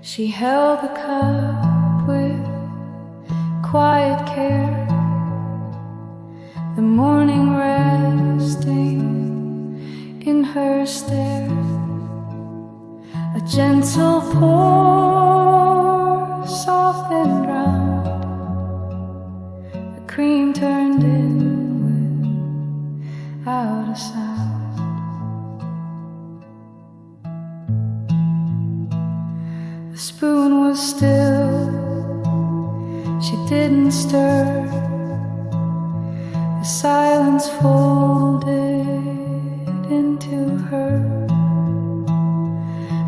She held the cup with quiet care, the morning resting in her stare, a gentle pour, soft and drowned, the cream turned in without a sound. The spoon was still, she didn't stir, the silence folded into her,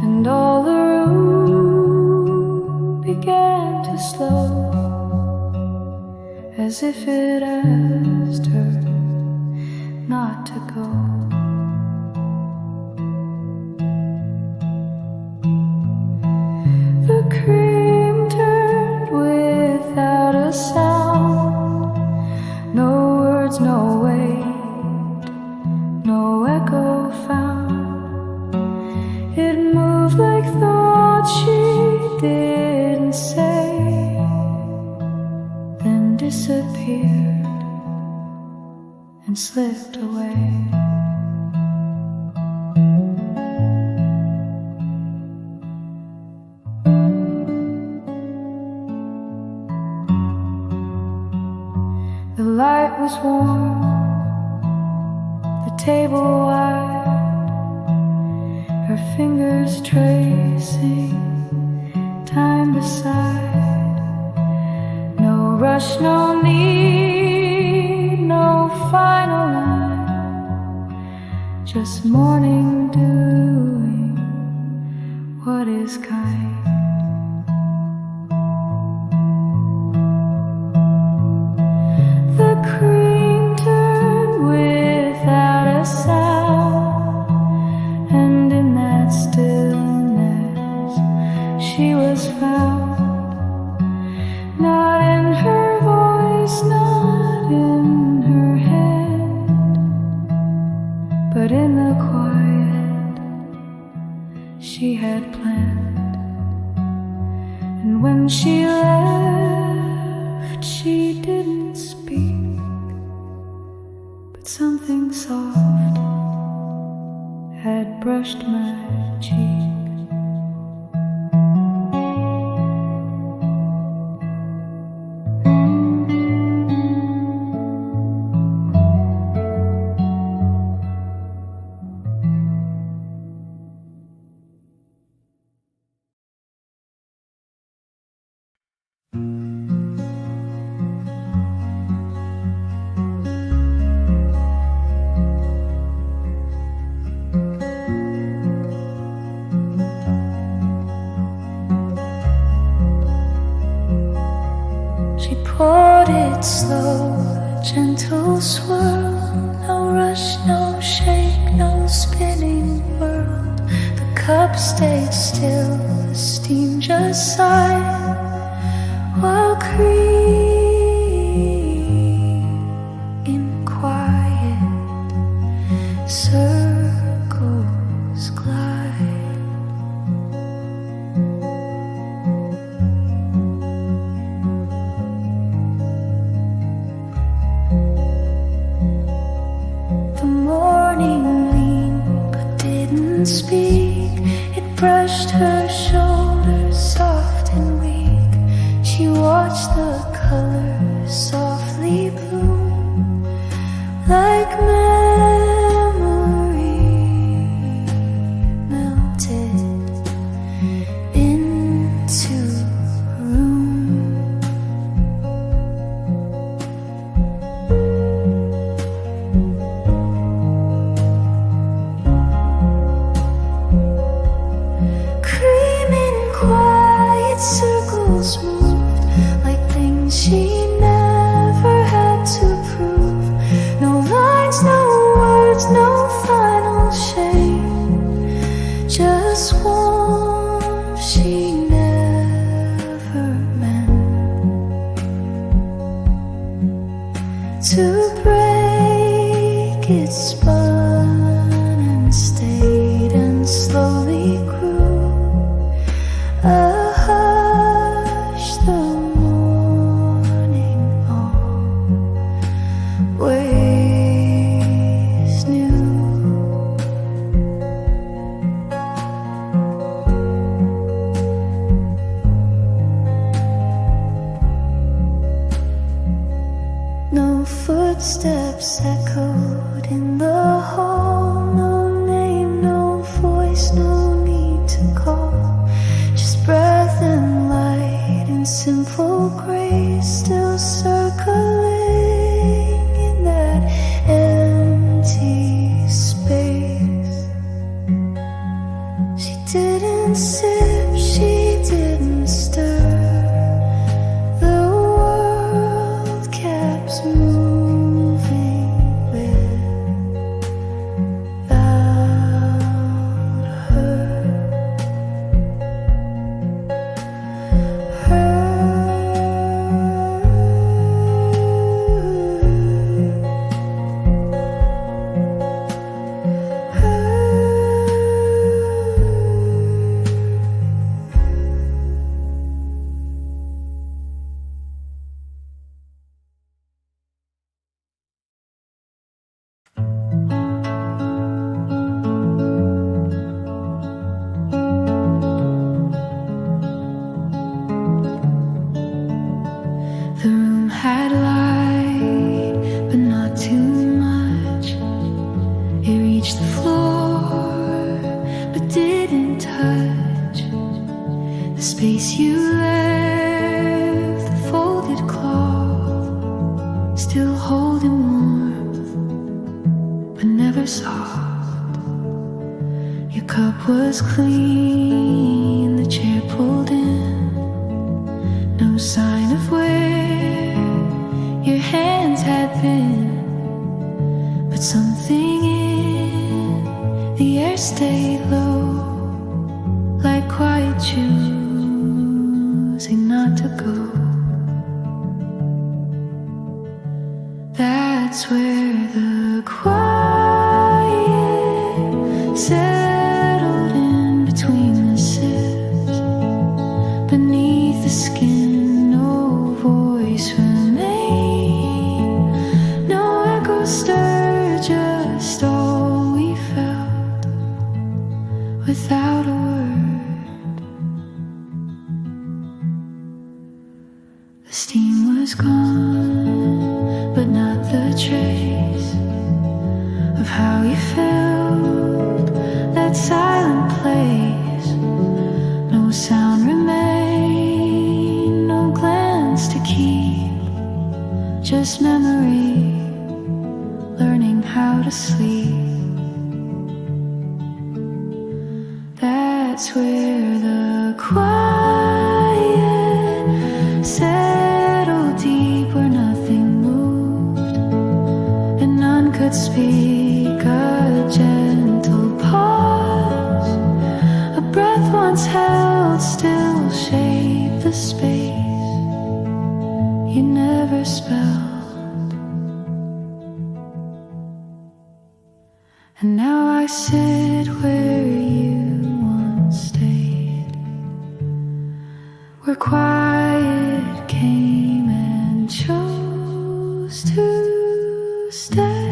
and all the room began to slow, as if it asked her not to go. The cream turned without a sound, no words, no weight, no echo found. It moved like thoughts she didn't say, then disappeared and slipped away. The light was warm, the table wide, her fingers tracing time beside. No rush, no need, no final line, just morning doing what is kind. The cream turned without a sound, and in that stillness she was found, not in her voice, not in her head, but in the quiet she had planned. And when she left, she didn't speak, but something soft had brushed my cheek. Poured it slow, a gentle swirl, no rush, no shake, no spinning world. The cup stayed still, the steam just sighed, while cream in quiet circles glide. Speak, it brushed her shoulders soft and weak. She watched the colors softly bloom, like memory melted into room. Circles moved like things she never had to prove. No lines, no footsteps echoed in the hall. No name, no voice, no need to call. Just breath and light and simple grace, still circling in that empty space. She didn't sip, she didn't stir. The world kept moving without her. The room had light, but not too much. It reached the floor, but didn't touch the space you left. The folded cloth, still holding warmth, but never soft. Your cup was clean, the chair pulled in. No sign of where your hands had been, but something in the air stayed low, like quiet choosing not to go. That's where the quiet settled in between the sips. Beneath the skin, no voice remained, no echo stirred, just all we felt without a word. The steam was gone, but not the trace of how you felt. That silent place, no sound remained, no glance to keep, just memory, learning how to sleep. That's where the quiet settled deep, where nothing moved and none could speak. A gentle pause, a breath once held still shaped the space you never spelled. And now I sit where you once stayed, where quiet came and chose to stay.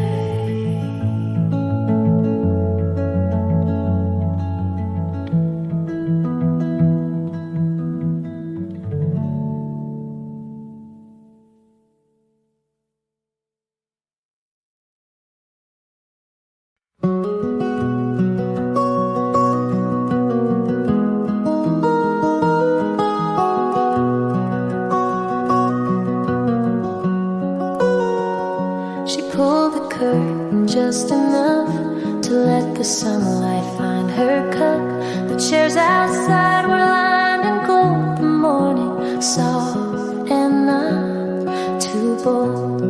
She pulled the curtain just enough to let the sunlight find her cup. The chairs outside were lined in gold, the morning soft and not too bold.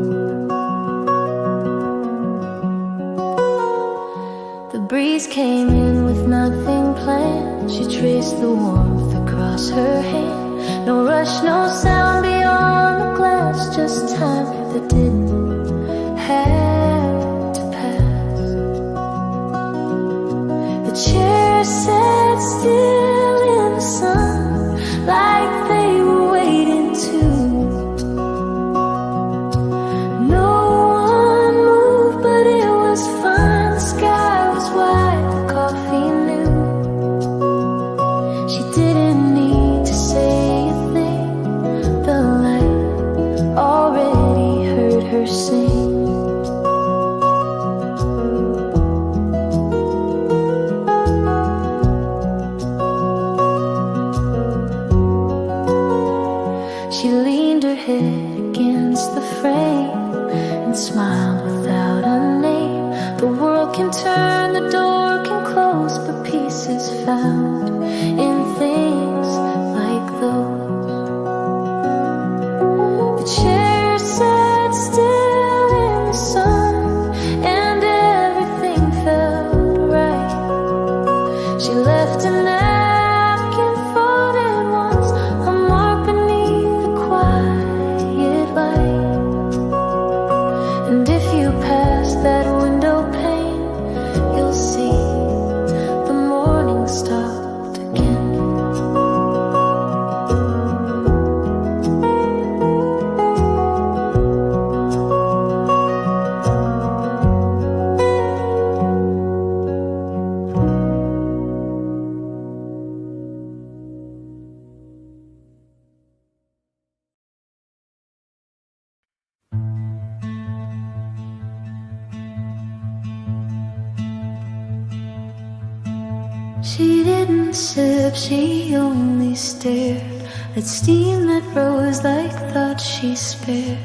The breeze came in with nothing planned. She traced the warmth across her hand. No rush, no sound beyond the glass, just time that didn't have to pass. The chairs sat still in the sun, like they were waiting to. No one moved, but it was fine. The sky was white, the coffee new. She didn't need to say a thing. The light already heard her head against the frame and smiled without a name. The world can turn, the door can close, but peace is found in things like those. The chair sat still in the sun, and everything felt right. She left a napkin folded once, a mark beneath the quiet light. And if you pass that window pane, you'll see the morning stopped again. She didn't sip, she only stared at steam that rose like thought she spared.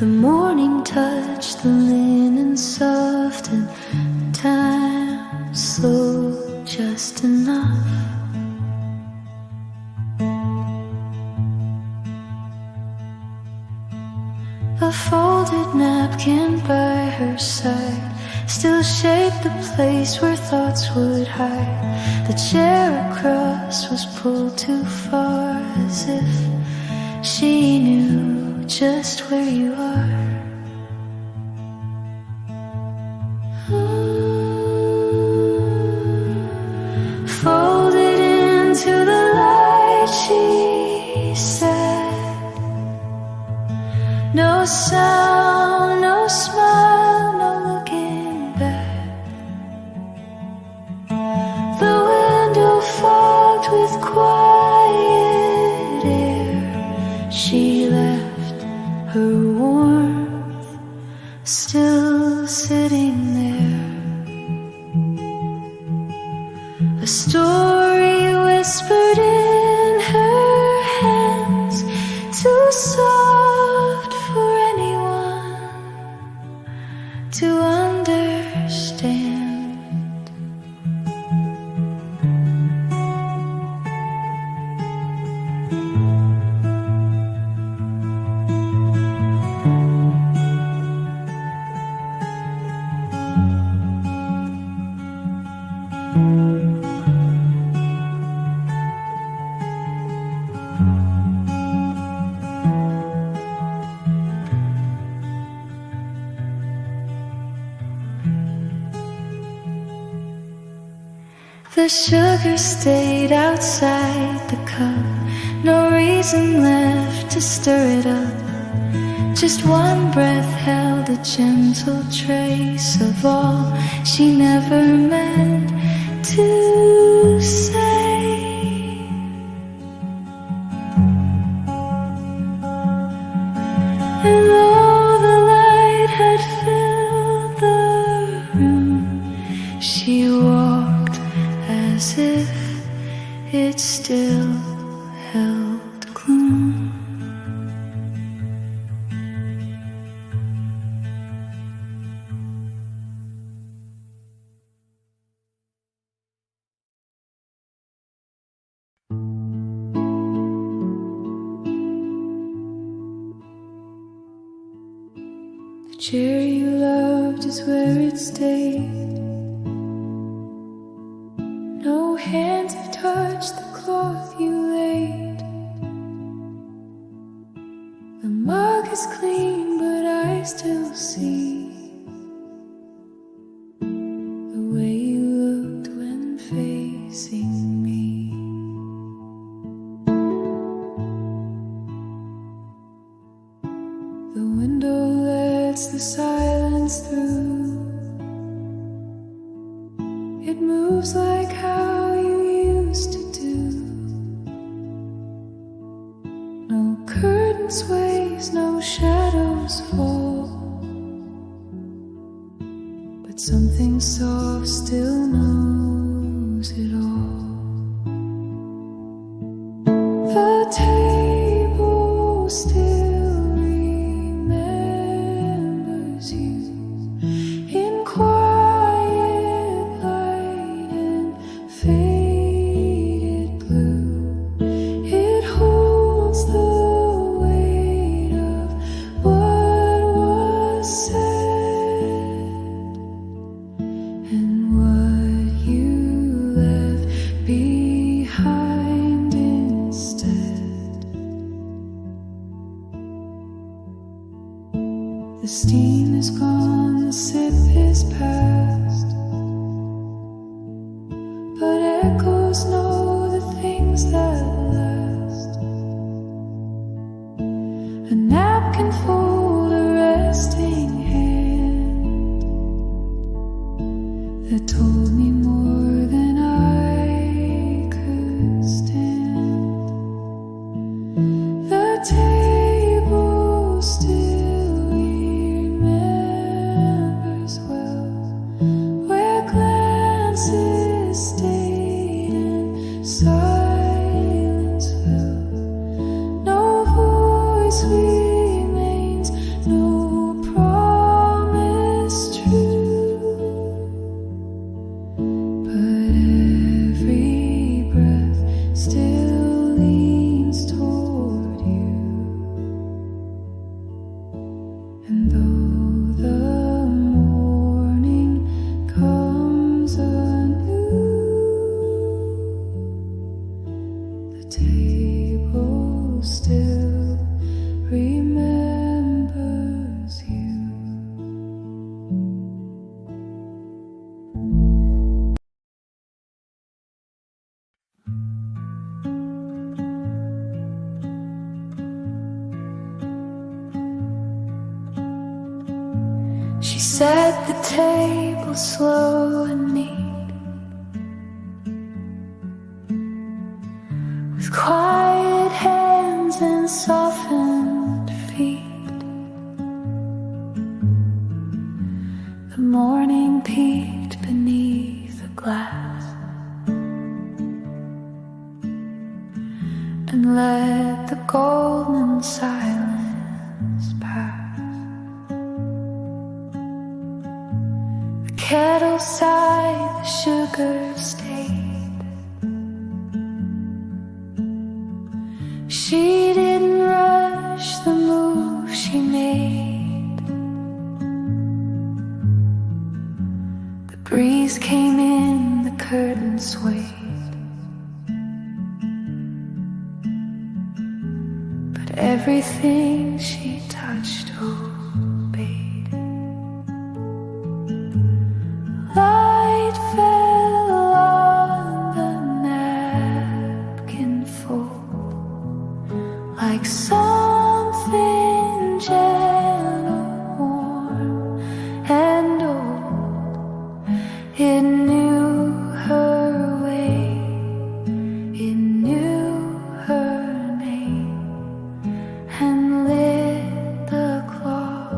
The morning touched the linen soft, and time slowed just enough. A folded napkin by her side still shaped the place where thoughts would hide. The chair across was pulled too far, as if she knew just where you are. Folded into the light, she said, no sound, no smile, no looking back. The window fogged with quiet air. She left her warmth still sitting there. A story whispered in her hands, too soft for anyone to understand. The sugar stayed outside the cup, no reason left to stir it up. Just one breath held a gentle trace of all she never meant to say. And though the light had filled the room, she walked as if it still held gloom. The chair you loved is where it stayed. No hands have touched the cloth you laid. The mug is clean, but I still see the way you looked when facing me. The window lets the silence through. It moves like how you used to do. No curtain sways, no shadows fall, but something soft still knows it all. The table still The steam is gone, the sip is past, but echoes know the things that last. A napkin fold a resting hand that told me more than I could stand. The table still remembers well, where glances stayed and silence fell. No voice remains, no promise true, but every breath still leans toward you. And though the morning comes anew, the table still remembers you. She set the table slow and neat, with quiet hands and softened feet. The morning peeked beneath the glass and let the golden silence pass. The kettle sighed, the sugar stayed. She didn't rush the move she made. The breeze came in, the curtain swayed, but everything she touched obeyed. Light fell on the napkin fold, like something gentle, warm and old. It knew her way, it knew her name, and lit the cloth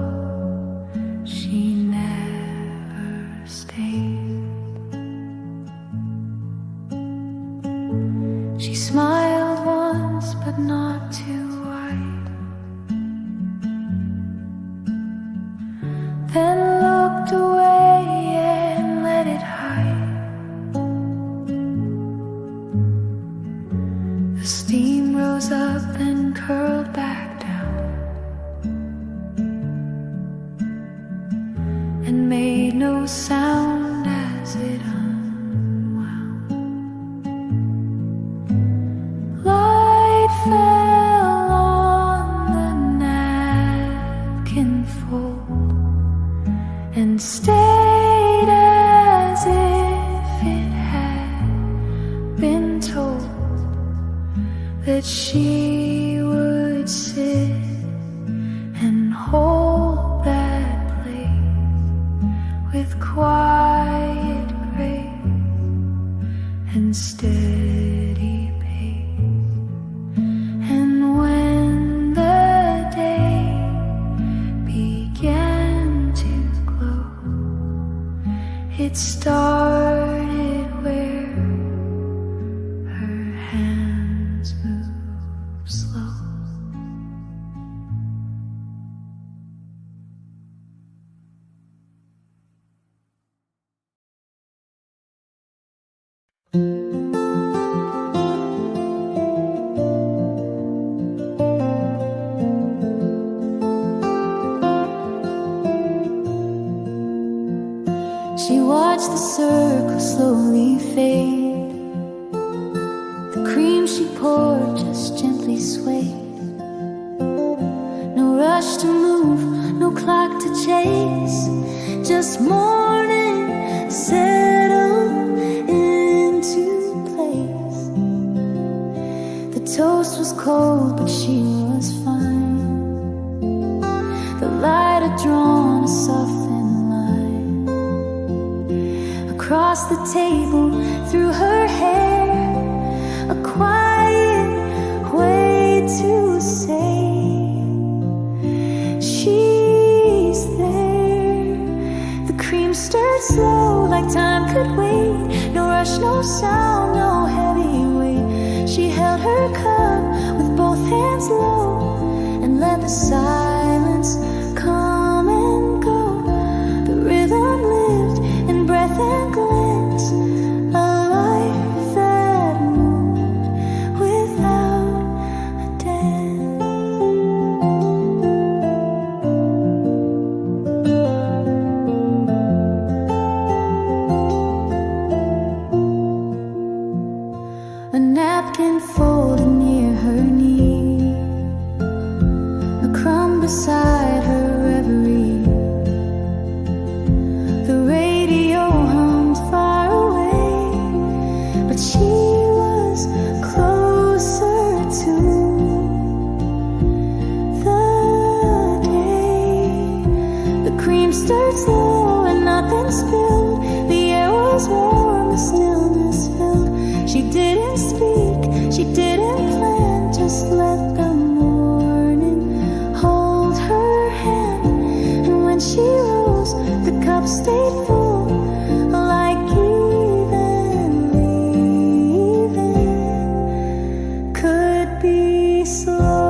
she never stained. She smiled once, but not too wide, then looked away and let it hide. The steam rose up and curled back down and made no sound as it unwound. Light fell on the napkin fold and stayed as if it had been told that she would sit and hold that place with quiet grace and steady pace. And when the day began to glow, it started where her hands moved slow. She watched the circle slowly fade. The cream she poured just gently swayed. No rush to move, no no clock to chase, just morning settled into place. The toast was cold, but she was fine. The light had drawn a softened line across the table, through her hair, a quiet way to say she's there. The cream stirred slow, like time could wait. No rush, no sound, no heavy weight. She held her cup with both hands low and let the silence come and go. The rhythm lived in breath and glance, a life that moved without a dance. A napkin folded near her knee, a crumb beside her reverie. The radio hummed far away, but she was closer to the day. The cream stirred slow and nothing spilled. The air was warm, the stillness filled. She didn't speak, she didn't plan, just let the morning hold her hand. And when she rose, the cup stayed full, like even leaving could be slow.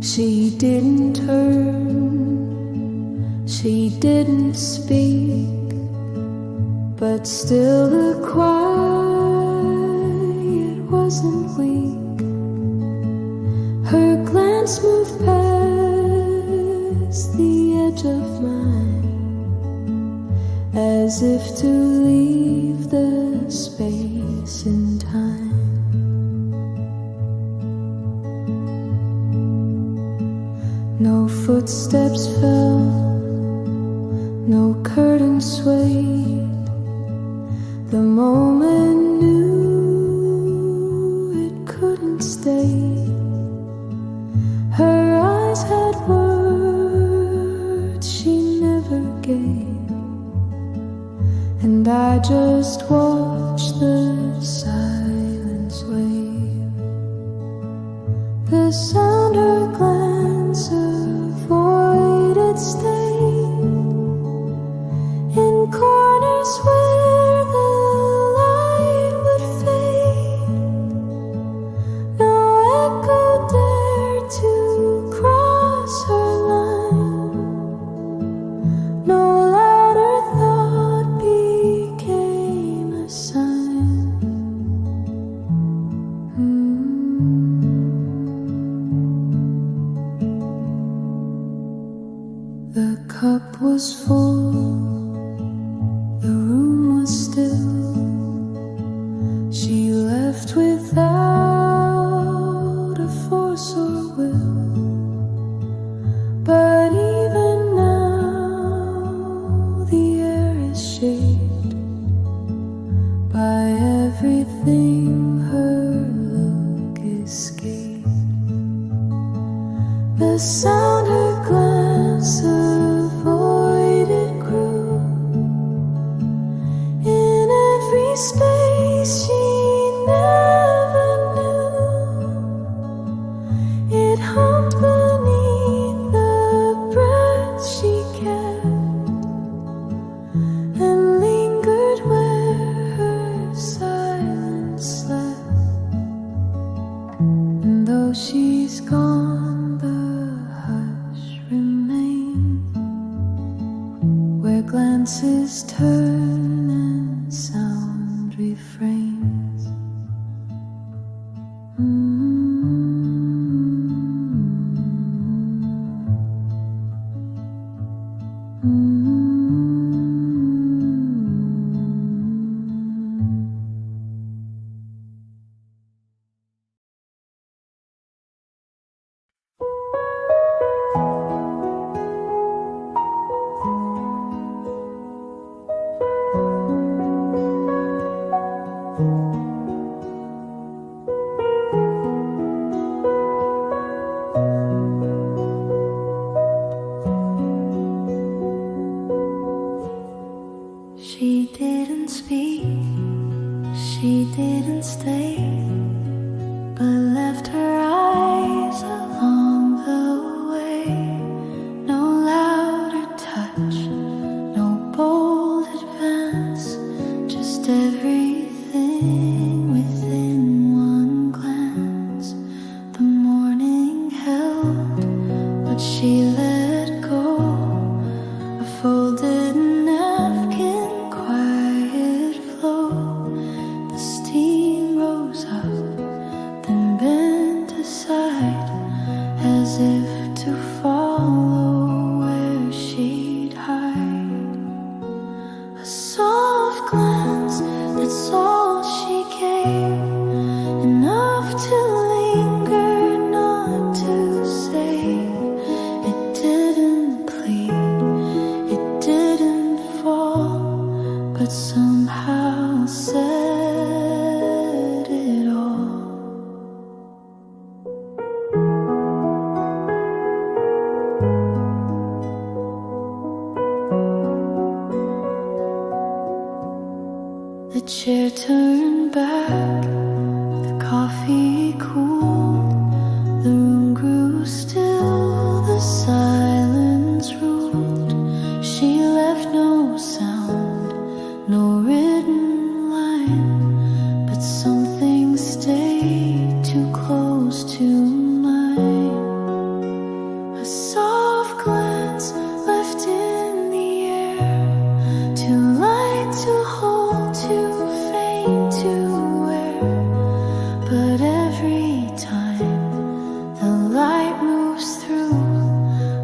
She didn't turn, she didn't speak, but still the quiet wasn't weak. Her glance moved past the edge of mine, as if to leave the space in time. No footsteps fell, no curtain swayed. The moment knew it couldn't stay. Her eyes had words she never gave, and I just watched the silence wave. The sound her glance avoided stayed in corners where the light would fade. No echo dared to cross her line, no louder thought became a sign. The cup was full, the room was still. She left without a force or will. But even now the air is shaped by everything her look escaped. The sound her glance avoided grew in every space she never knew. It hummed beneath the breath she kept and lingered where her silence slept. She didn't speak, she didn't stay, but left her eyes along the way. No louder touch, no bold advance, just everything within one glance. The morning held what she let go, a folded napkin, quiet flow. The steam rose up, then bent aside, as if to follow where she'd hide. A soft glance, that's all she gave, enough to linger, not to say. It didn't plead, it didn't fall, but somehow said it all. The chair turned back, the coffee cooled, the room grew still, the silence ruled. She left no sound, no written line, but something stayed too close to mine. A soft glance left in the air, too light to hold, too faint to wear. But every time the light moves through,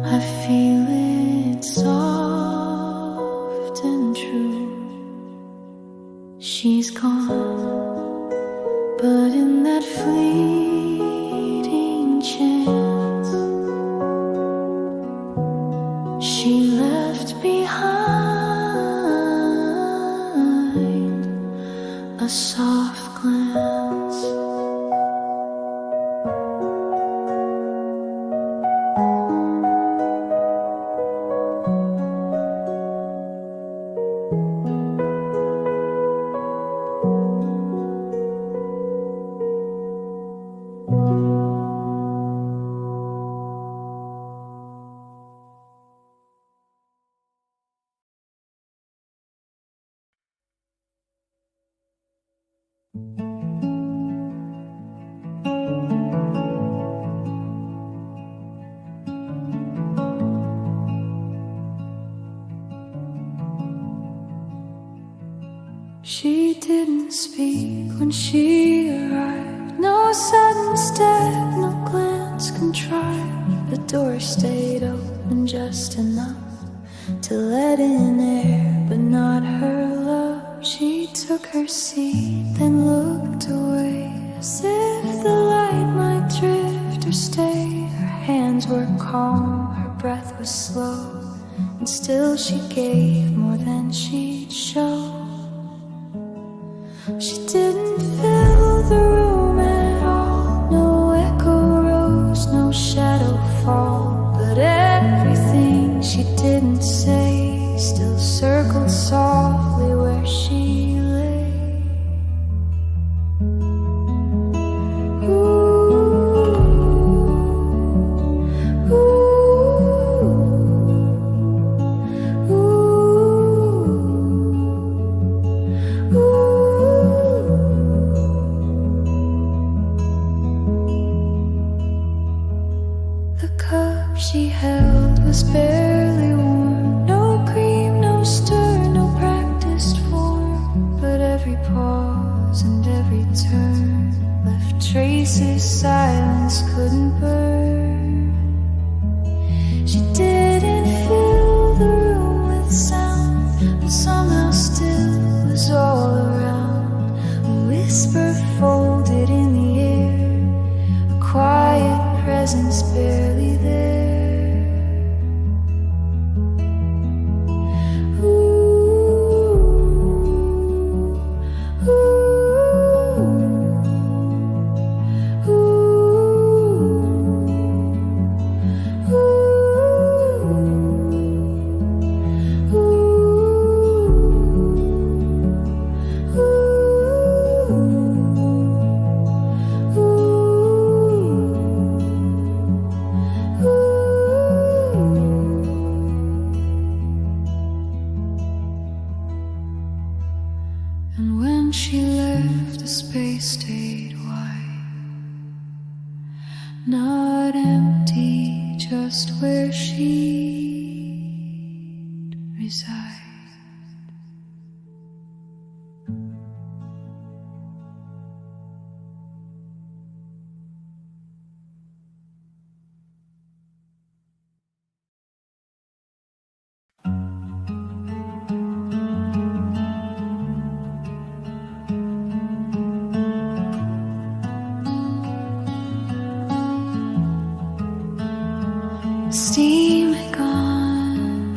I feel it soft and true. She's gone, but in that fleeting chance, she left behind a soft glance. She didn't speak when she arrived, no sudden step, no glance contrived. The door stayed open just enough to let in air, but not her love. She took her seat, then looked away, as if the light might drift or stay. Her hands were calm, her breath was slow, and still she gave more than she'd show. She didn't fill the room at all, no echo rose, no shadow fall, but everything she didn't say still circled softly where she lay. The cup she held was barely warm, no cream, no stir, no practiced form, but every pause and every turn left traces silence couldn't burn. She didn't fill the room with sound, but somehow still was all around. A whisper folded in the air, a quiet presence barely there. And when she left, the space stayed wide, not empty, just where she'd reside. Steam had gone,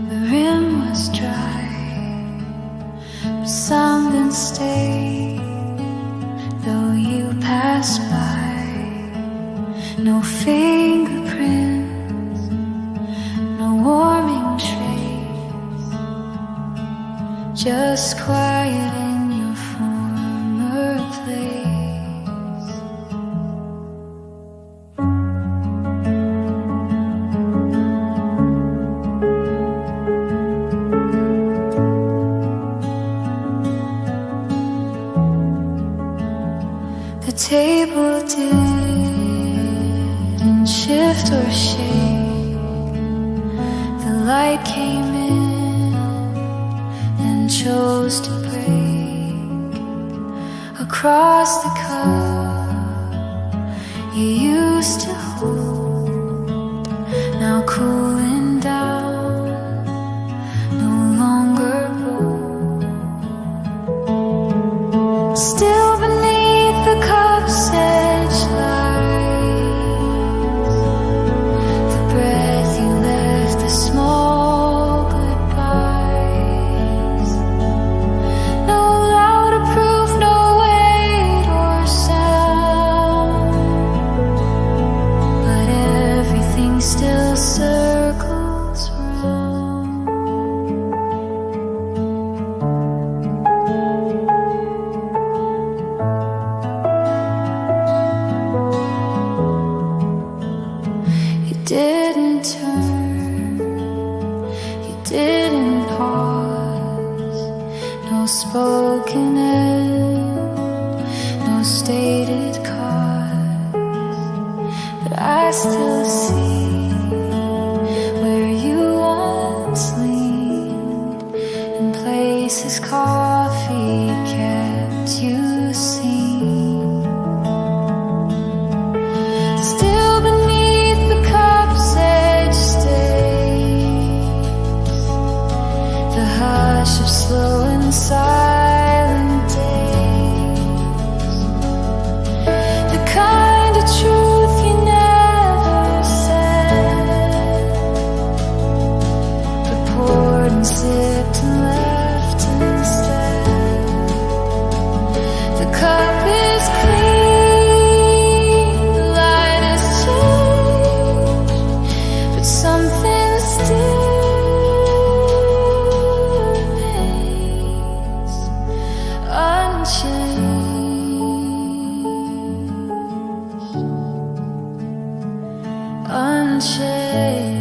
the rim was dry, but something stayed, though you passed by. No fingerprints, no warming trace, just quiet in your former place. The table didn't shift or shake. The light came in and chose to break across the cup you used to hold, now cooling down, no longer bold. Still beneath the cup's edge lies the breath you left, the small goodbyes. No louder proof, no weight or sound, but everything still circles round. You didn't turn, you didn't pause, no spoken end, no stated cause, but I still see where you once leaned, in places coffee kept you seen. Still beneath the cup's edge stays the hush of slow and silent days, the kind of truth you never said, but poured and sipped and left instead. The cup is clean, the light has changed, but something still remains unchanged, unchanged.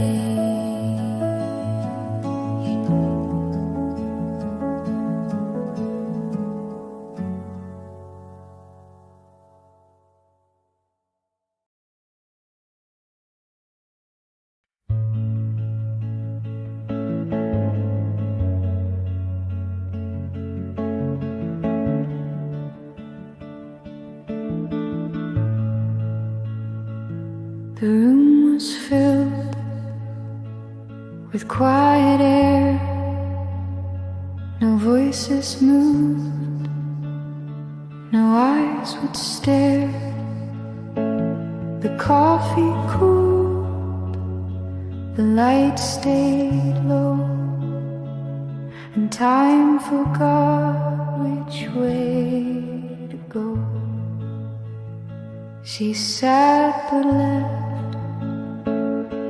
The room was filled with quiet air, no voices moved, no eyes would stare. The coffee cooled, the light stayed low, and time forgot which way to go. She sat but left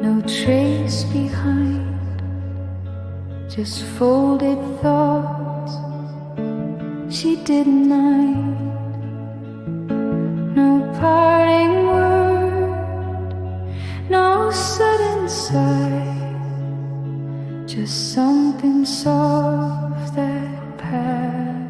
no trace behind, just folded thoughts she didn't mind. No parting word, no sudden sigh, just something soft that passed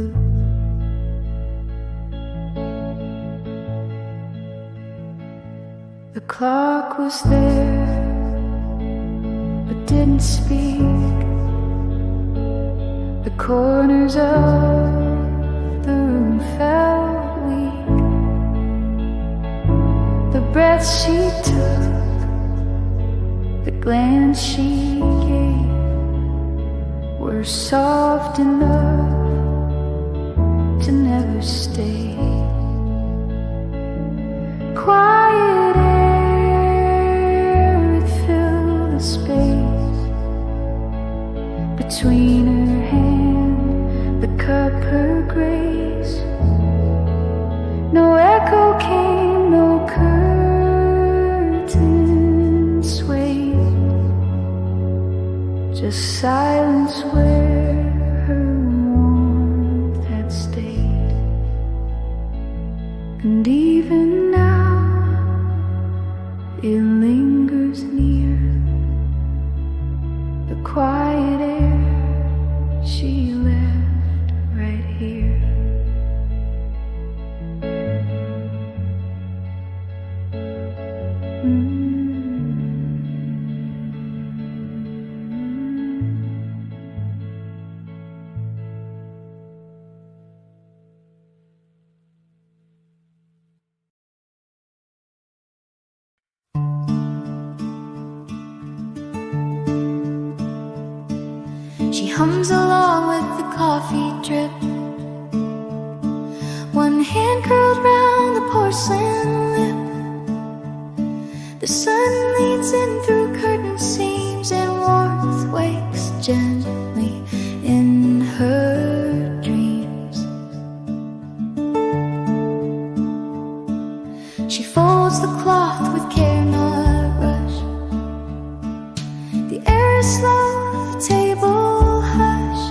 blue. The clock was there, but didn't speak. The corners of the room felt weak. The breath she took, the glance she gave, were soft enough to never stay. Quiet air would fill the space between her hand, the cup, her grace. No echo came, no curtain swayed, just silence where her warmth had stayed. And even now it lingers near, the quiet air she left right here. She hums along with the coffee drip, one hand curled round the porcelain lip. The sun leads in through curtain seams, and warmth wakes gently in her dreams. She folds the cloth with care, not rush. The air is slow, the table hush.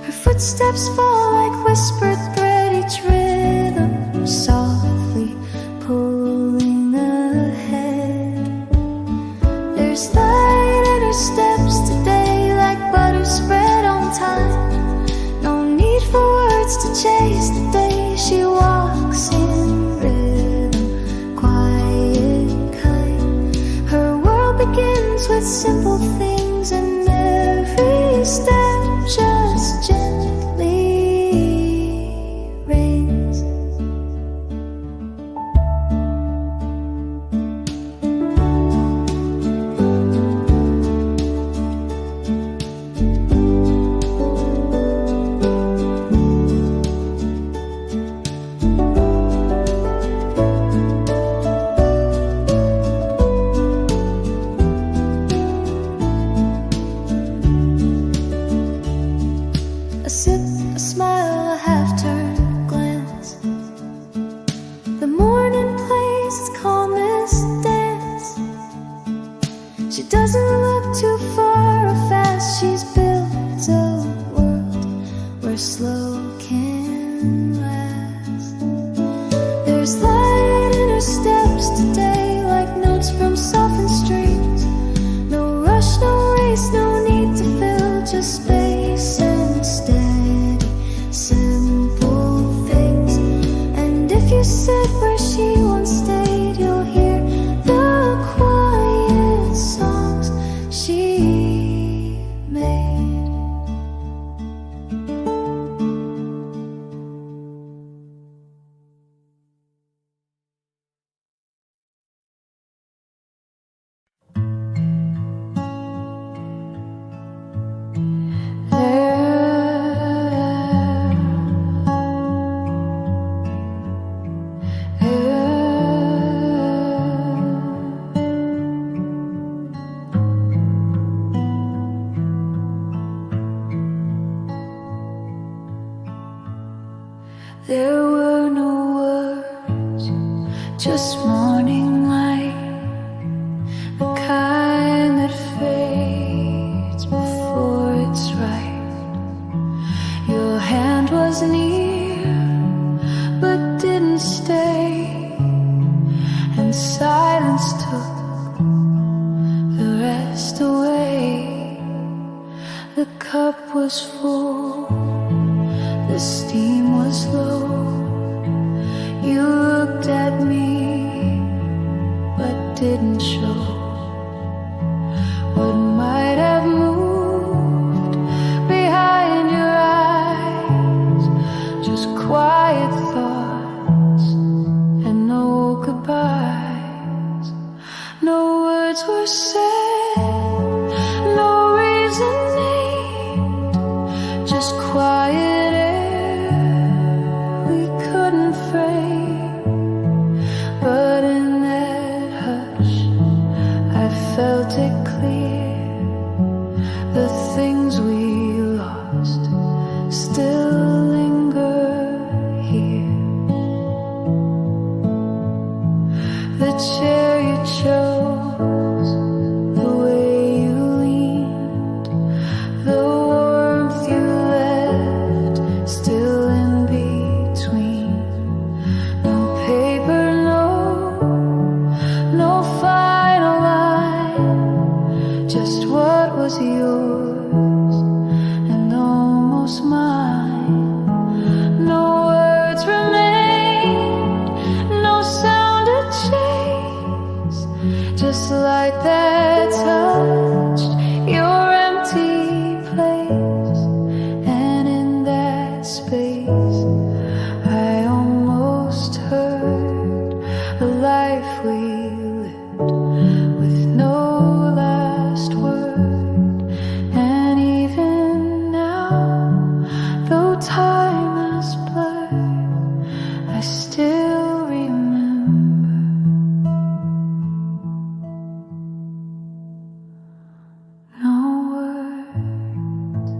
Her footsteps fall like whispered thread, each rhythm softly pulling ahead. There's light in her steps today, like butter spread on time. No need for words to chase the day. She walks in rhythm, quiet, kind. Her world begins with simple things, and every step just gently rains. A sip, a smile, a half-turned glance. The morning plays its calmest dance. She doesn't look too far or fast. She's built a world where slow can last. There's light in her steps today, like notes from softened strings. No rush, no race, no need to fill, just space and steady, simple things. And if you sit where she once stayed, you'll hear the quiet songs she made. There were no words, just morning light, the kind that fades before it's right. Your hand was near, but didn't stay, and silence took the rest away. The cup was full, the steam was low. You looked at me, but didn't show what might have moved behind your eyes. Just quiet thoughts and no goodbyes. No words were said, no reason named, just quiet air we couldn't frame. But in that hush I felt it clear, the things we lost still linger here. The chair you chose, the way you leaned, the warmth you left still in between. No paper, no final line, just what was yours and almost mine. No words remained, no sound to chase, just light that touched your empty place. And in that space I almost heard a life we lived with no last word. And even now, though time has blurred, I still remember. No words.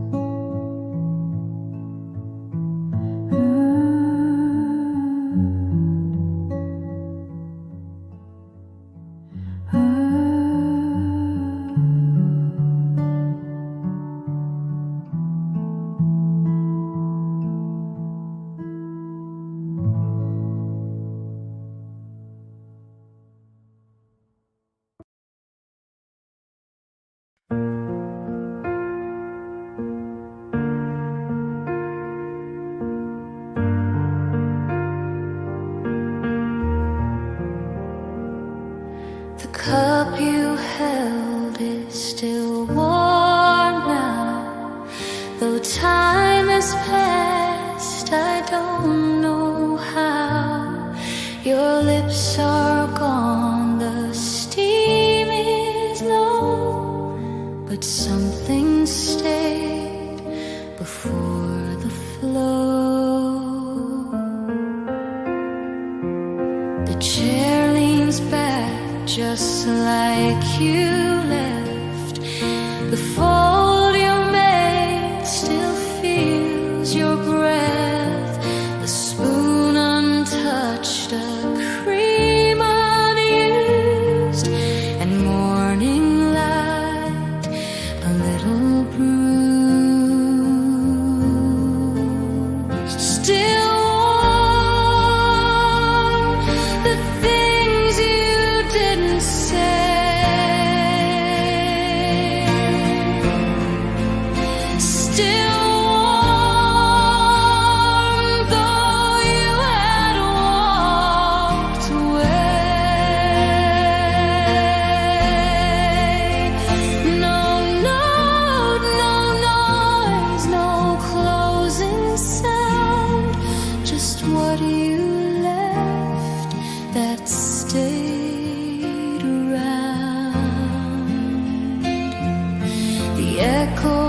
The cup you held is still warm now. Though time has passed, I don't know how. Your lips are gone, the steam is low, but something stayed before the flow. The chair leans back just like you left. The fold you made still feels your breath. The spoon untouched, a cream unused, and morning light a little bruised. Still warm, the things you didn't say. Still warm, though you had walked away. No note, no noise, no closing sound, just what you left that stayed around. The echo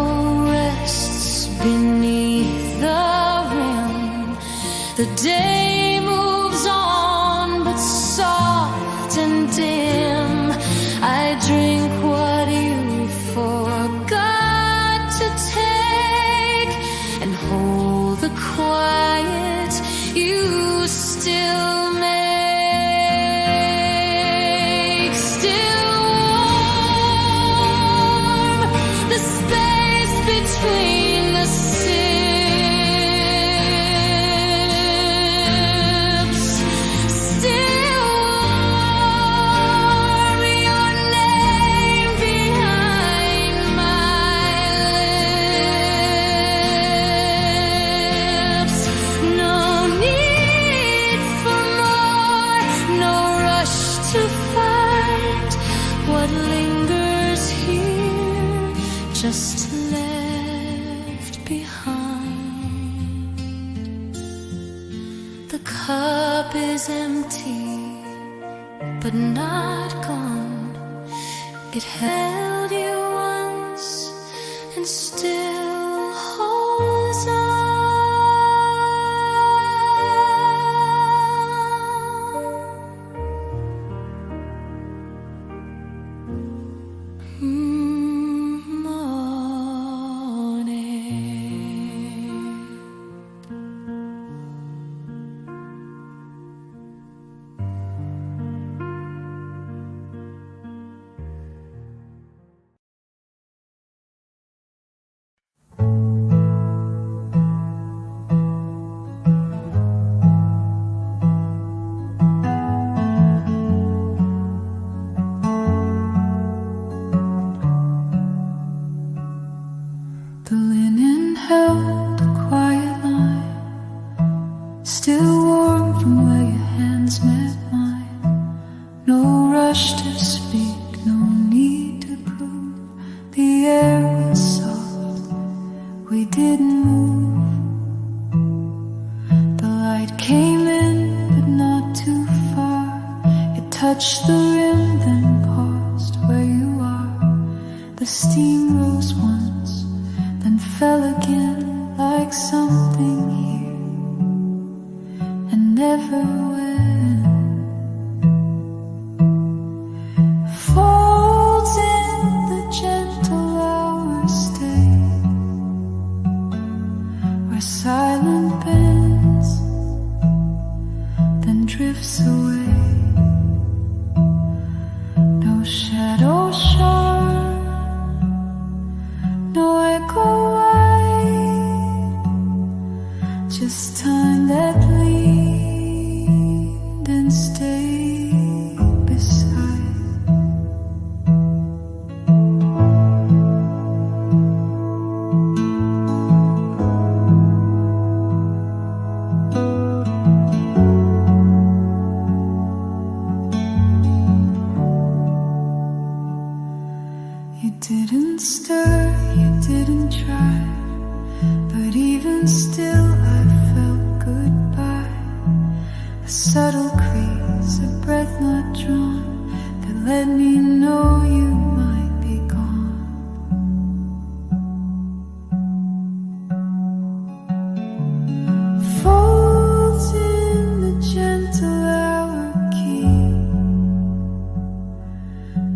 rests beneath the rim. The day moves on, but soft and dim. I drink what you forgot to take, and hold the quiet you still make. Still warm, the space between the sips. Still warm, your name behind my lips. cup is empty, but not gone. It held you once and still holds on. The linen held a quiet line, still warm from where your hands met mine. No rush to speak, no need to prove. The air was soft, we didn't move. The light came in, but not too far. It touched the rim, then paused where you are. The steam rose once, then fell again like something here and never went. Folds in the gentle hours stay, where silent bends, then drifts away. No shadow shine, no echo wide, just time that leaned and stayed beside. You didn't stir, you didn't try, but even still I felt goodbye. A subtle crease, a breath not drawn, that let me know you might be gone. Folds in the gentle hour key,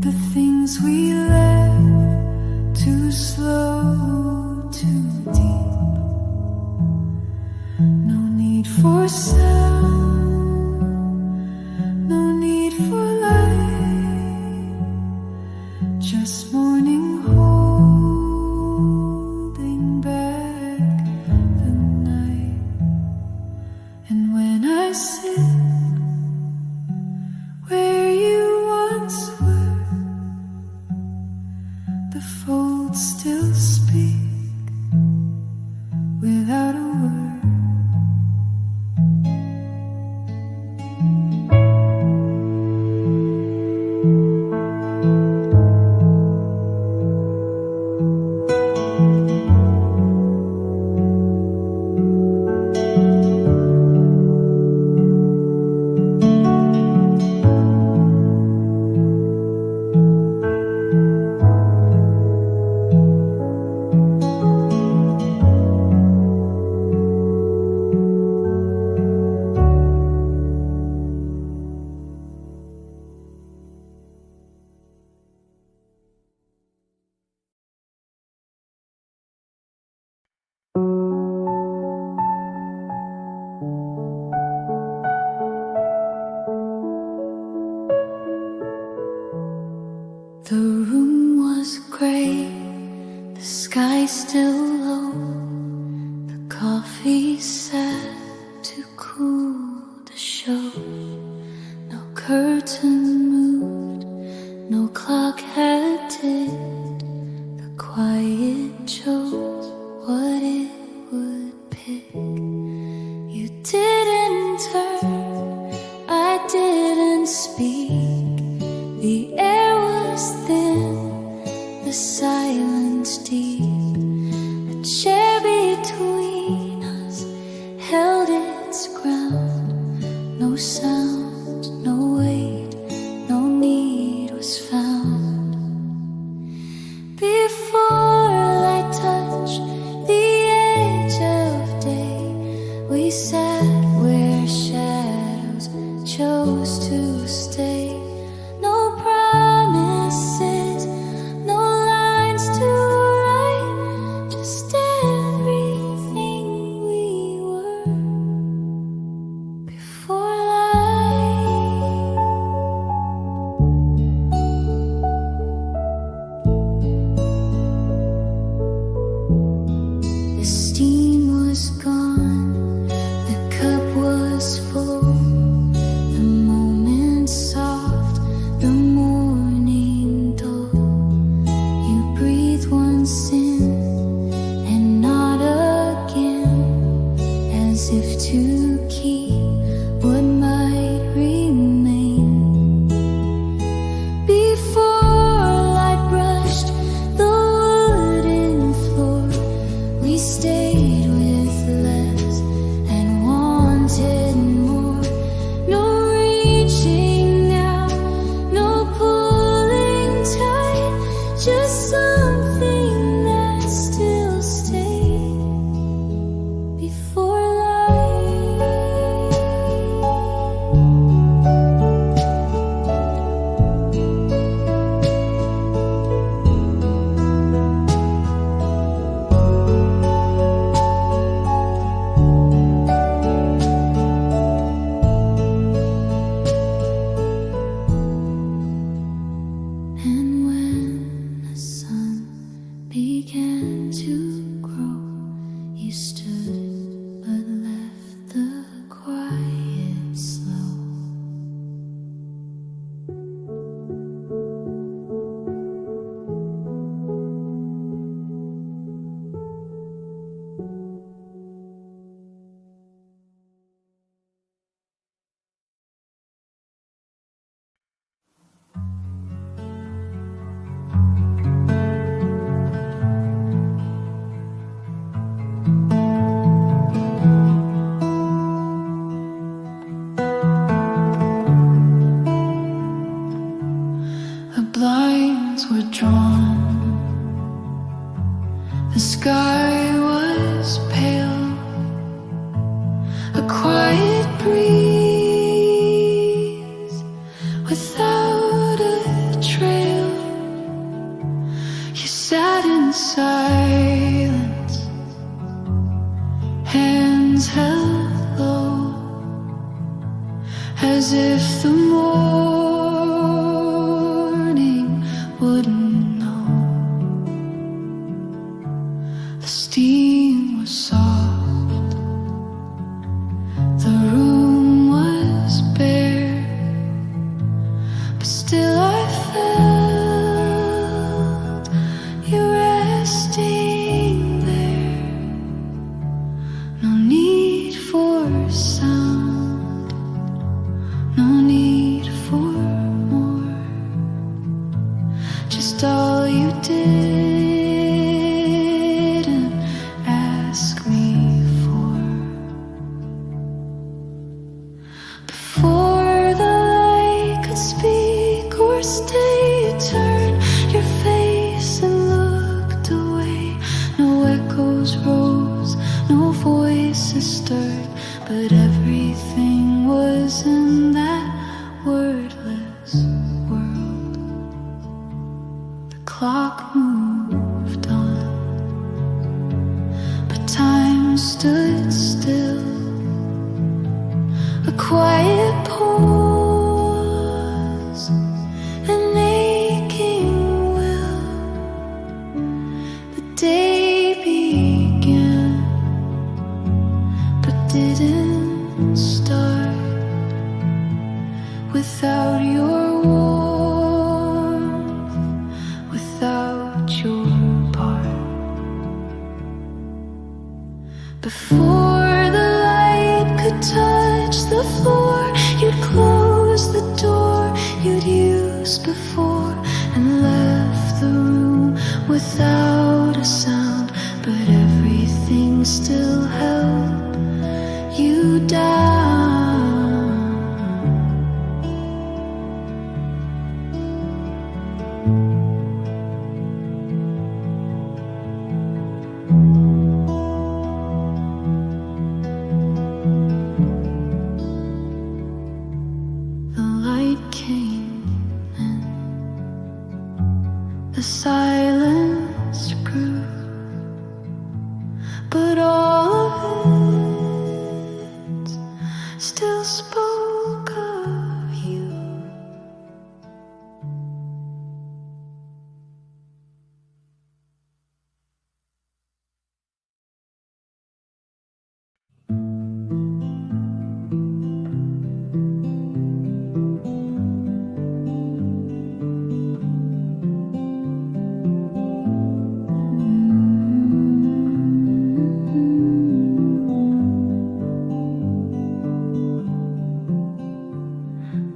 the things we left too slow, too deep. No need for sound, no need for light, just morning holding back the night. And when I sit where you once were, the folds still speak without a word. The room was gray, the sky still low. The coffee sat to cool the show. No curtain moved, no clock had ticked. The quiet chose what it would pick. You didn't turn, I didn't speak. The air was thin, the silence deep. A chair between us held its ground. a quiet breeze without a trail. You sat in silence, hands held low, as if the morning wouldn't know. The steam was soft, the room was bare, but still I felt you resting there. No need for sound, no need for more, just all you didn't ask me for. Before the light could speak or stay, you turned your face and looked away. No echoes rose, no voices stirred, but everything was in that wordless world. The clock moved on, but time stood still. A quiet pause, an aching will. The day began, but didn't start without your warmth, without your part. Before the light could touch the floor, you'd close the door you'd used before and left the room without a sound, but everything still held you down. The light came in, the silence grew, but all of it still spoke of you.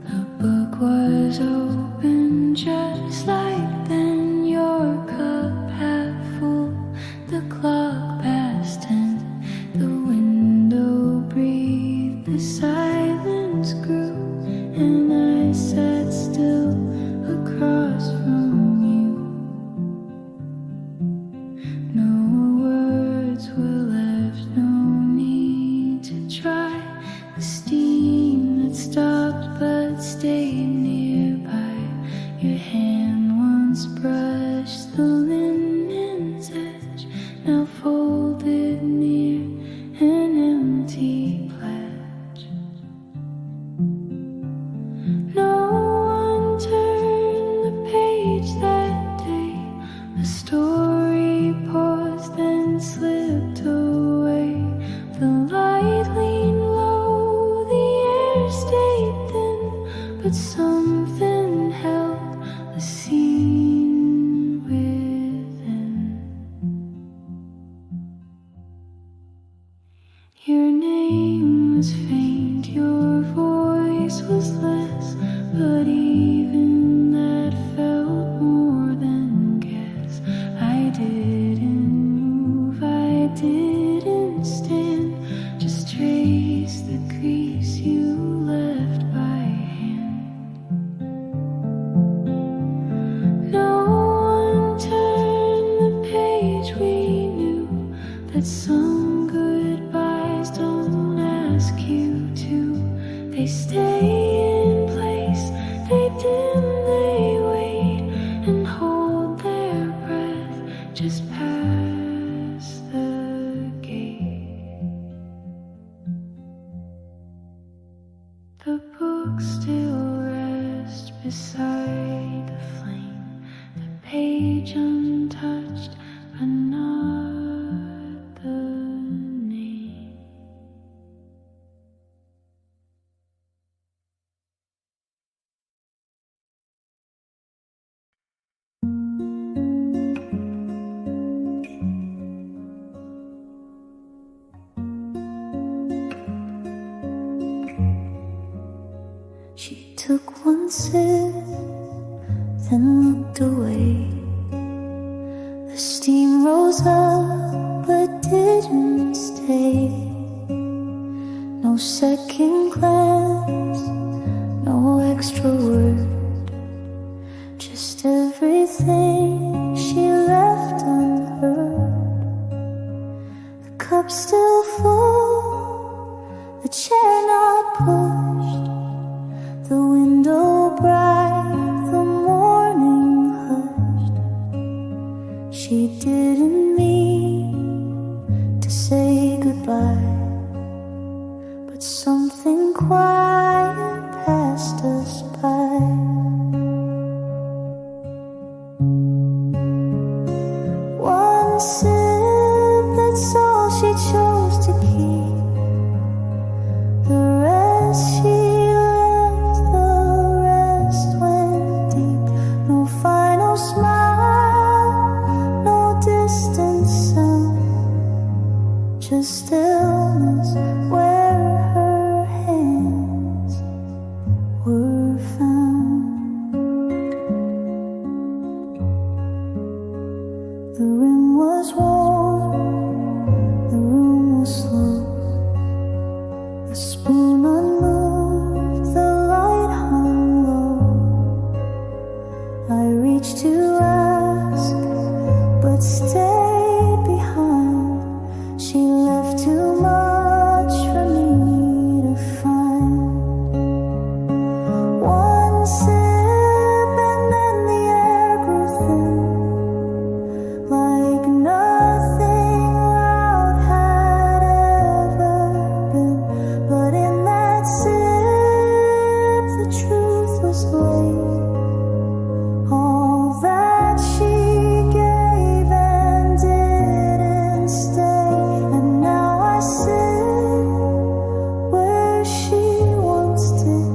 The book was open just like then, your cup half full, the clock passed 10, the window breathed, the silence grew, and I sat still across from you. No words were left, no need to try. The steam had stopped but stayed nearby. Your hand once brushed the linen's edge, now folded near an empty pledge. No one turned the page that day. The story paused and slipped away. The light leaned low, the air stayed thin, but something held the scene within. Your name was faint, your voice was less, but even that felt more than guess. I didn't move, I didn't stand, just trace the crease you left by hand. No one turned the page, we knew that some goodbyes don't ask rescue too. They stay in place, they dim, they wait and hold their breath just past the gate. The book still rests beside the flame, the page untouched, but not the name. She took one sip, then looked away. The steam rose up, but didn't stay. No second glance, no extra word, just everything she left unheard. The cup still full, the chair not pushed, the window bright, the morning hushed. She didn't mean to say goodbye, but something quiet passed us by. One sip, that's all she chose to keep. The rest she left, the rest went deep. No final smile, no distant sound, just stillness where her hands were found. The room was warm, the room was slow. The spoon unmoved, the light hung low. I reached to ask, but stayed behind. She left too much for me to find. One sip and then the air grew thin, like nothing loud had ever been. But in that sip, the truth was laid. All that she gave and didn't stay. And now I sit where she once did,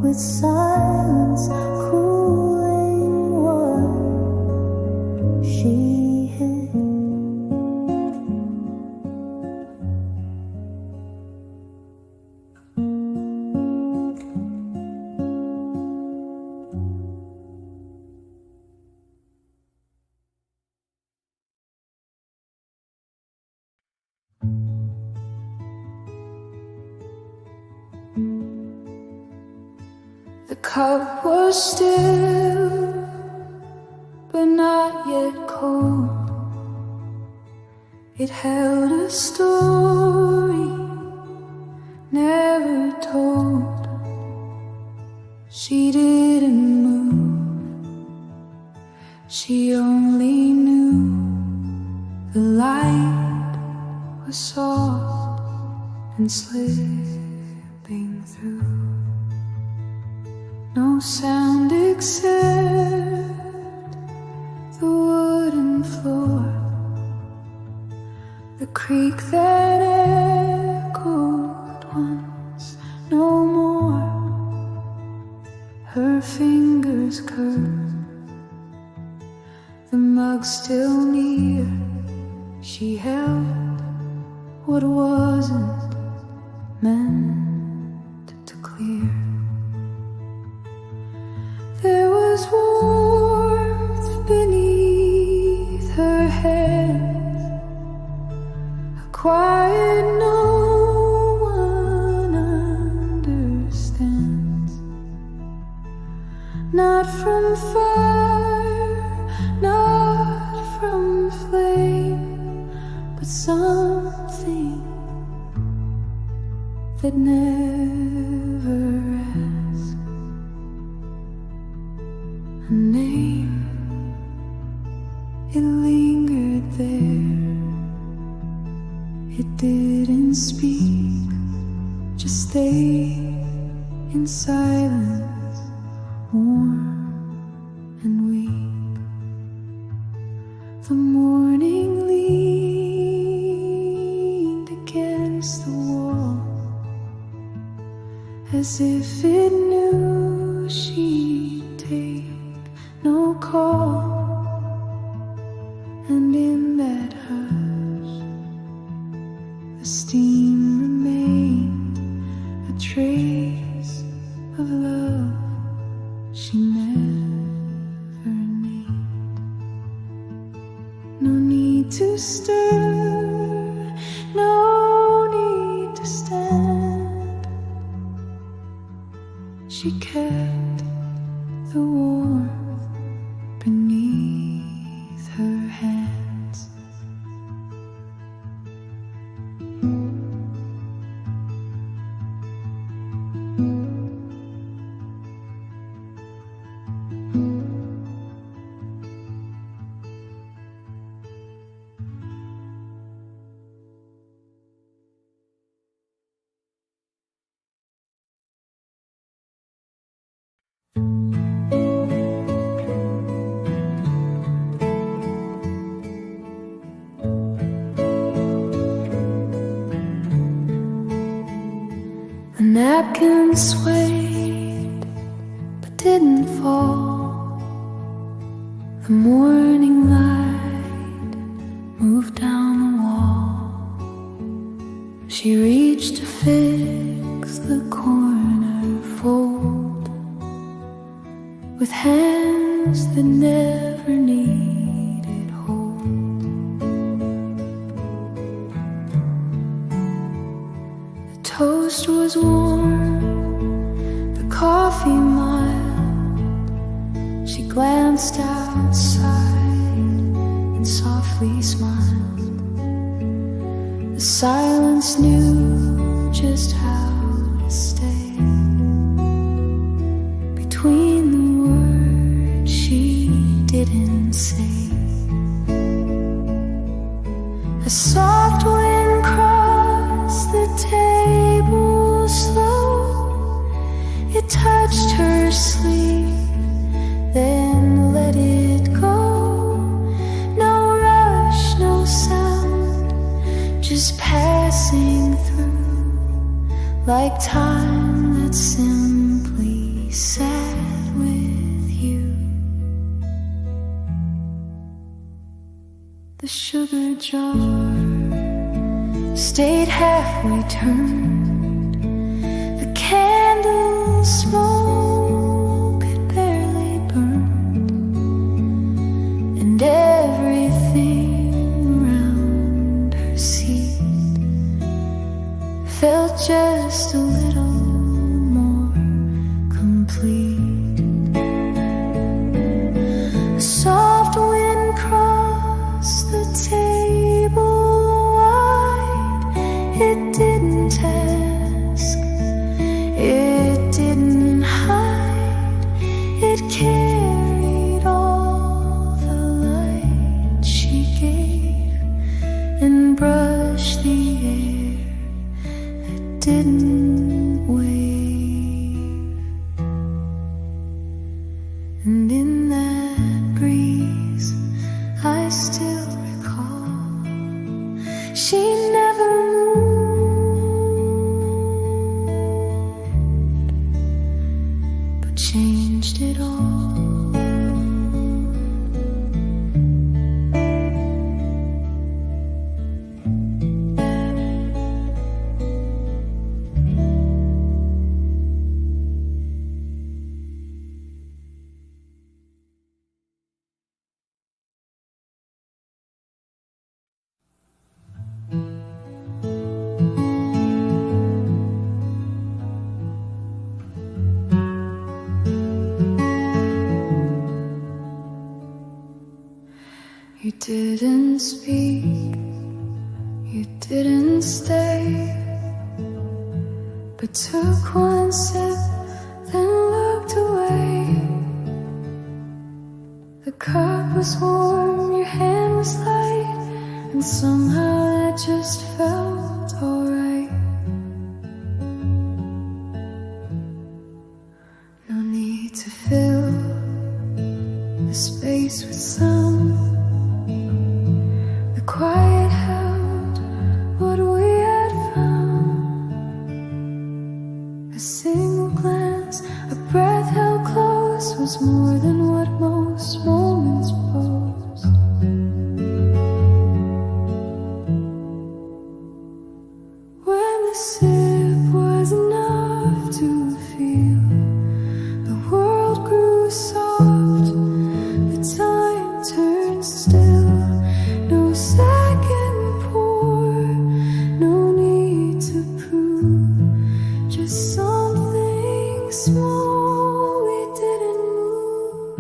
with silence cooling what she hid. The cup was still, but not yet cold. It held a story never told. She didn't move, she only knew the light was soft and slipping through. No sound except the wooden floor, the creak that echoed once, no more. Her fingers curved, the mug still near. She held what wasn't meant to clear. There was warmth beneath her hands, a quiet no one understands. Not from fire, not from flame, but something that never ask a name. It lingered there. It didn't speak, just stayed in silence, warm and weak. The morning leaned against the wall, as if it knew she'd take no call. And in that hush, the steam remained, a trace of love she never need. No need to stir, no need to stand. She kept the warmth beneath her hands. The napkin swayed but didn't fall. The morning light moved down the wall. She reached to fix the corner fold with hands that never needed hold. The toast was warm, the coffee mild. She glanced outside and softly smiled. The silence knew just how to stay between the words she didn't say. A soft wind crossed the table slow. It touched her sleeve, then let it go. No rush, no sound, just passing through, like time that simply sat with you. The sugar jar stayed halfway turned. The candle smoke had barely burned, and everything around her seat felt just a little more complete. A soft wind crossed the table wide. It didn't ask, it didn't hide. It carried all the light she gave and brushed the air that didn't wave. And in that breeze I still recall, she never moved, but changed it all. but took one sip, then looked away. The cup was warm, your hand was light, and somehow that just felt alright. No need to fill the space with sound. The quiet held what we had found. A single glance, a breath held close, was more than what most moments boast. When the sip was enough to feel the world grew soft, the time turned still. No second pour, no need to prove, just something small we didn't move.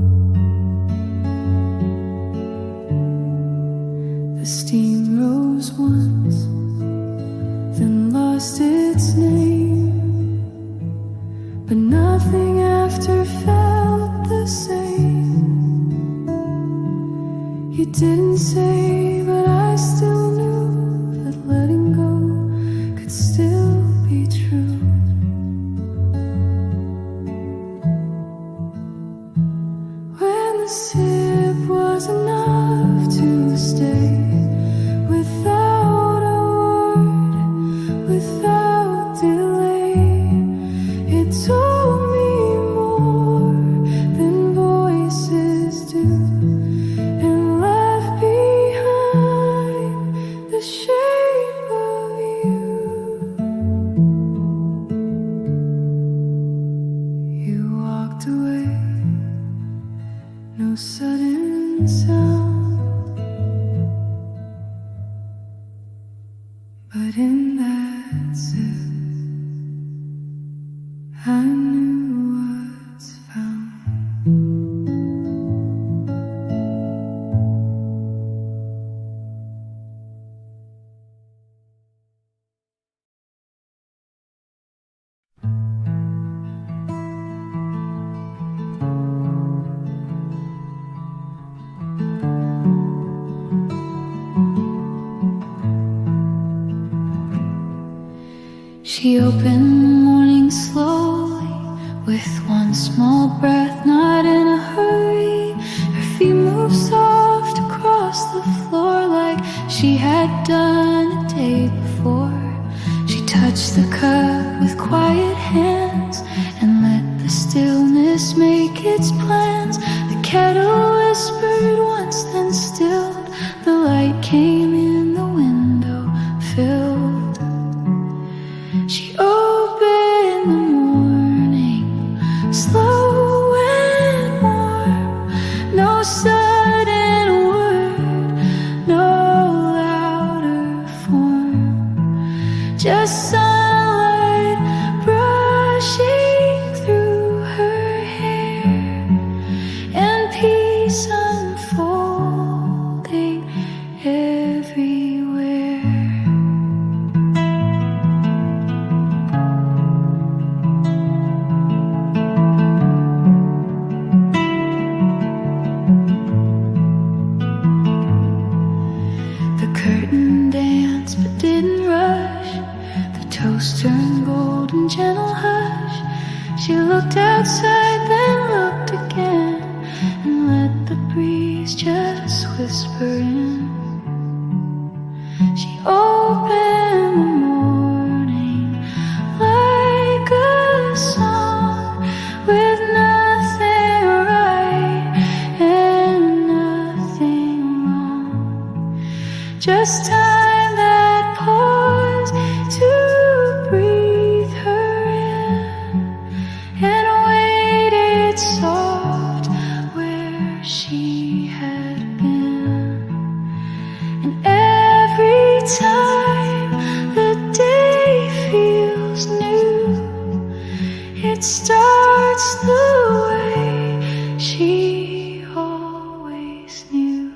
The steam rose once, then lost its name, but nothing after felt the same. You didn't say, but I still knew that letting go could still be true. When the sip was enough to stay, without a word, without delay, it told me more than voices do, and left behind the shape of you. You walked away, no sudden sound, but in that sip I knew what's found. She opened the morning slowly, with one small breath, not in a hurry. Her feet moved soft across the floor like she had done a day before. She touched the cup with quiet hands and let the stillness make its plans. The kettle whispered once, then stilled. The light came in, the window filled. She opened the morning, slow and warm. No sudden word, no louder form, just sunlight brushing through her hair, and peace unfolding everywhere. The curtain danced but didn't rush. The toast turned golden, gentle hush. She looked outside, then looked again, and let the breeze just whisper in. She opened the morning like a song, with nothing right and nothing wrong, just time that paused to breathe her in, and waited soft where she had been. And every time the day feels new, it starts the way she always knew.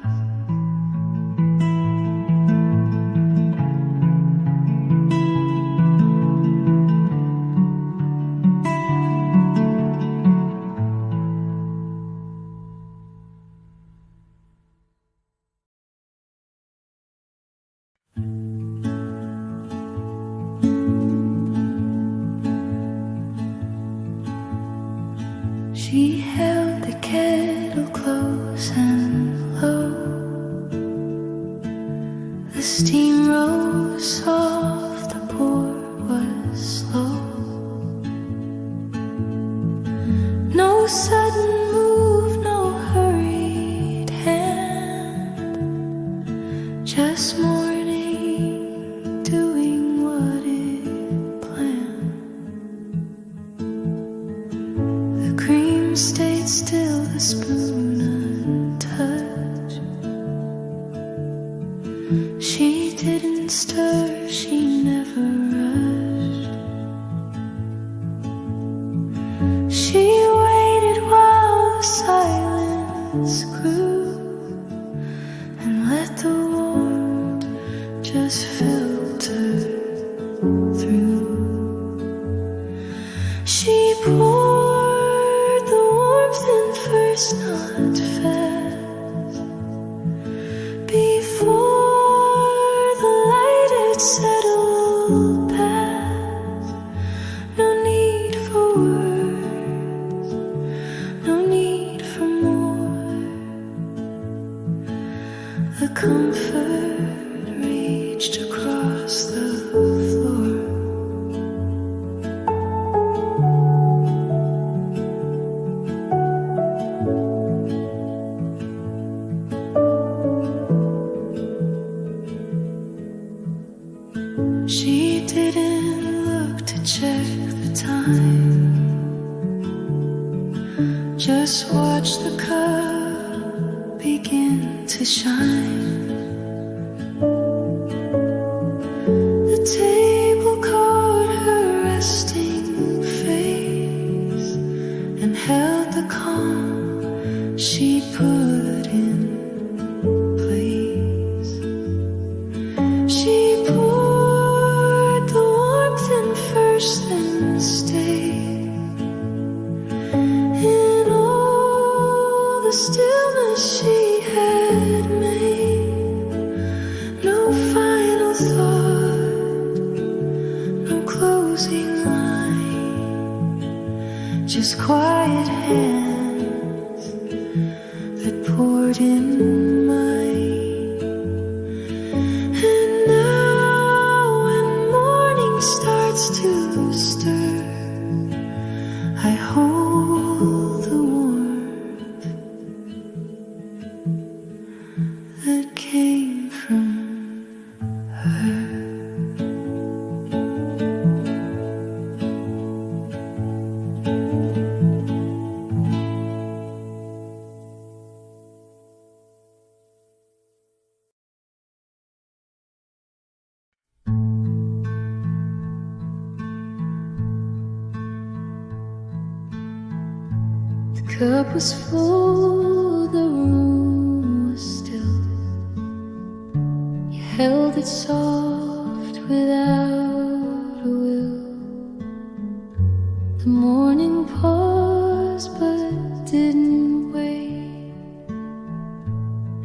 sweet still the spoon untouched. She didn't stir, she never rushed. She waited while the silence grew and let the warmth just filter through. She poured the warmth in first, not fast, before the light had settled past. No need for words, no need for more. The comfort reached across the floor. She didn't look to check the time, just watch the cup begin to shine. The table caught her resting face and held the calm she put in place. She poured the warmth in first, then stayed in all the stillness she had made. No final thought, no closing line, just quiet hands that poured in mine. And now when morning starts to stir, I hold the warmth that came from her. The cup was full, the room was still. You held it soft without a will. The morning paused but didn't wait,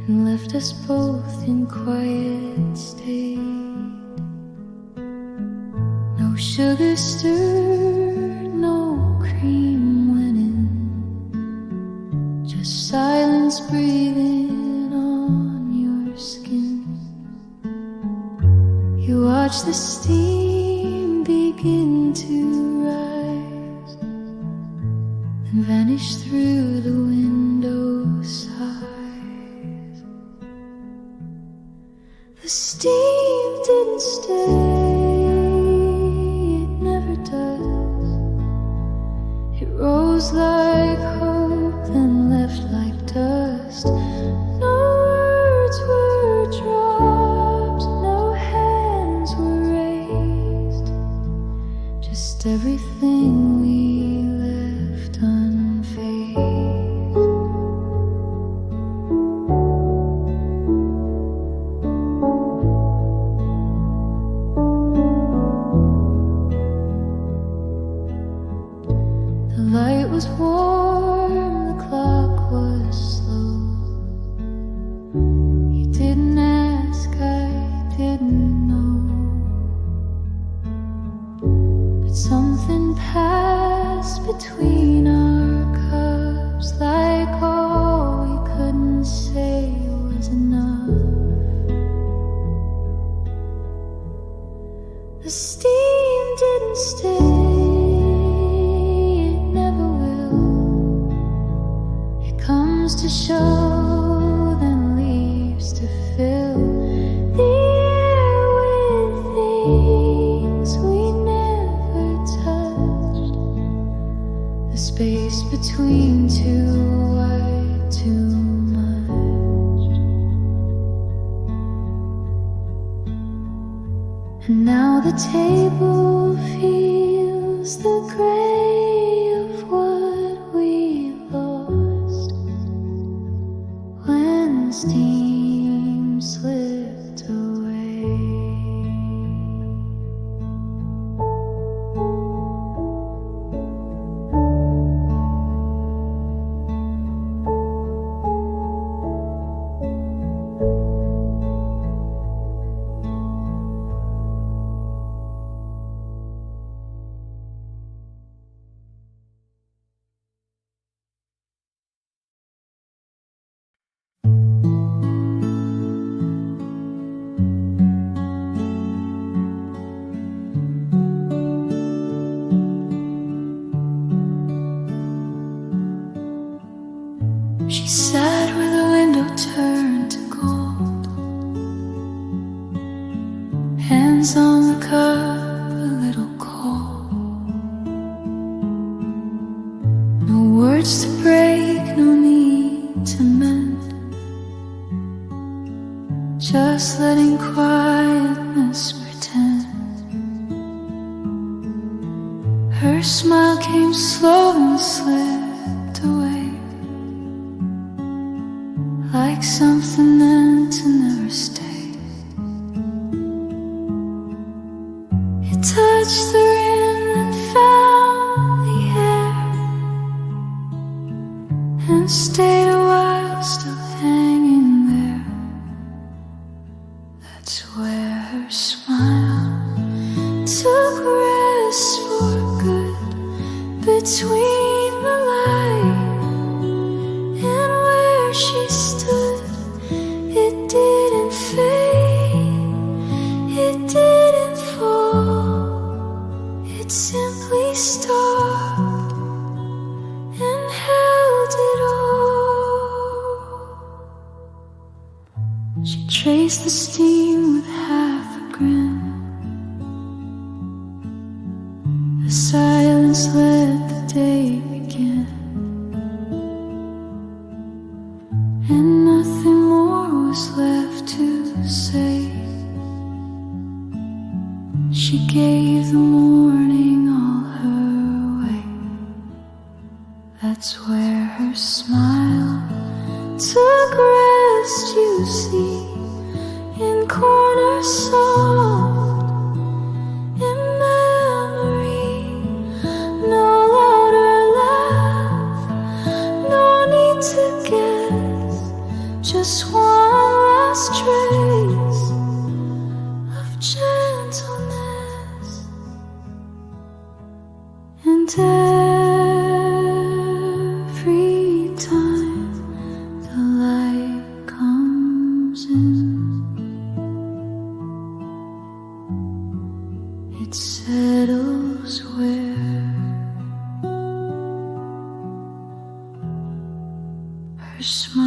and left us both in quiet state. No sugar stirred, no cream went in, just silence breathing on your skin. You watch the steam begin to rise and vanish through the window sides. The steam didn't stay, it never does. It rose like hope, then left like dust. No words were dropped, no hands were raised, just everything we left unfazed. The light was warm, the clock was slow. You didn't ask, I didn't know. But something passed between our cups, like all we couldn't say was enough. The steam didn't stay, it never will. It comes to show, then leaves to fill the air with things we never touched. The space between too wide, too much. And now the table feels the gray of what we lost when steam slipped away. She sat where the window turned to gold, hands on the cup, a little cold. No words to break, no need to mend, just letting quietness pretend. Her smile came slow and slipped away, like something meant to never stay. It touched the rim and found the air, and stayed a while still hanging there. That's where her smile took rest for good between the light and where she stood. It didn't fade, it didn't fall, it simply stopped and held it all. She traced the steam with half a grin. The silence let the day begin, and nothing more was left to say. She gave the morning all her way. That's where her smile took rest, you see, in corners soft in memory. No louder laugh, no need to guess, just one last trace of gentleness. And every time the light comes in, it settles where her smile